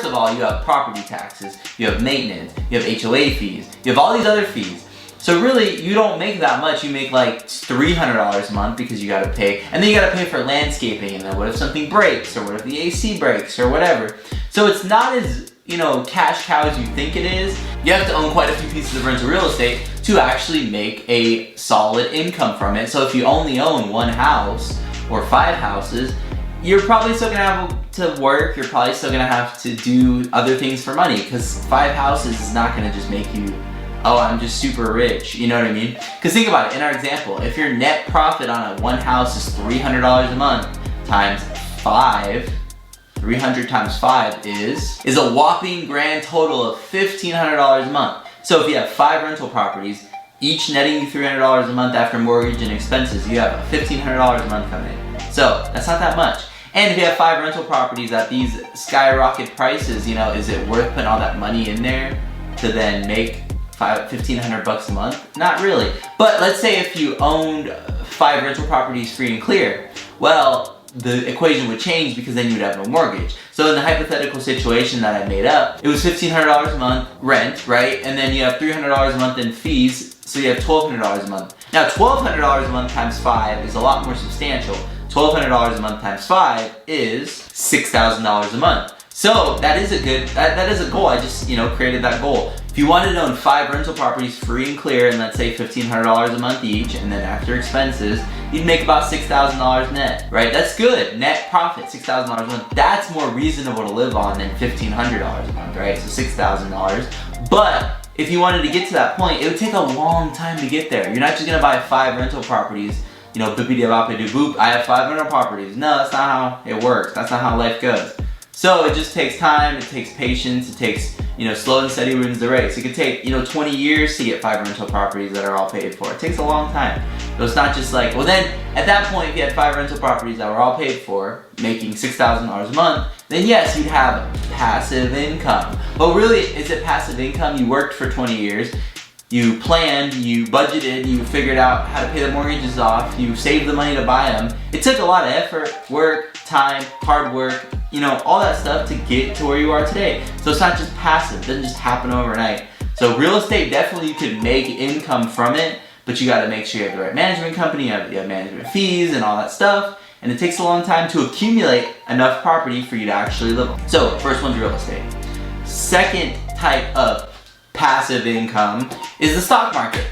of all, you have property taxes, you have maintenance, you have HOA fees, you have all these other fees. So really, you don't make that much. You make like $300 a month because you gotta pay, and then you gotta pay for landscaping, and then what if something breaks, or what if the AC breaks, or whatever. So it's not as, cash cow as you think it is. You have to own quite a few pieces of rental real estate to actually make a solid income from it. So if you only own one house or 5 houses, you're probably still gonna have to work, you're probably still gonna have to do other things for money, because 5 houses is not gonna just make you, oh, I'm just super rich, you know what I mean? Because think about it, in our example, if your net profit on a one house is $300 a month times 5, 300 times 5 is a whopping grand total of $1,500 a month. So if you have 5 rental properties, each netting you $300 a month after mortgage and expenses, you have $1,500 a month coming in. So that's not that much. And if you have 5 rental properties at these skyrocket prices, is it worth putting all that money in there to then make $1,500 a month? Not really. But let's say if you owned 5 rental properties free and clear, well, the equation would change, because then you'd have no mortgage. So in the hypothetical situation that I made up, it was $1,500 a month rent, right? And then you have $300 a month in fees, so you have $1,200 a month. Now $1,200 a month times 5 is a lot more substantial. $1,200 a month times 5 is $6,000 a month. So that is that is a goal. I just created that goal. If you wanted to own 5 rental properties free and clear, and let's say $1,500 a month each, and then after expenses, you'd make about $6,000 net, right? That's good. Net profit, $6,000 a month. That's more reasonable to live on than $1,500 a month, right? So $6,000. But if you wanted to get to that point, it would take a long time to get there. You're not just gonna buy 5 rental properties, boopity-boppity-boop, I have 5 rental properties. No, that's not how it works. That's not how life goes. So it just takes time, it takes patience, it takes, slow and steady wins the race. It could take, 20 years to get 5 rental properties that are all paid for. It takes a long time. So it's not just like, well then, at that point, if you had 5 rental properties that were all paid for, making $6,000 a month, then yes, you'd have passive income. But really, is it passive income? You worked for 20 years, you planned, you budgeted, you figured out how to pay the mortgages off, you saved the money to buy them. It took a lot of effort, work, time, hard work, all that stuff to get to where you are today. So it's not just passive, it doesn't just happen overnight. So real estate, definitely you could make income from it, but you gotta make sure you have the right management company, you have management fees and all that stuff, and it takes a long time to accumulate enough property for you to actually live on. So first one's real estate. Second type of passive income is the stock market.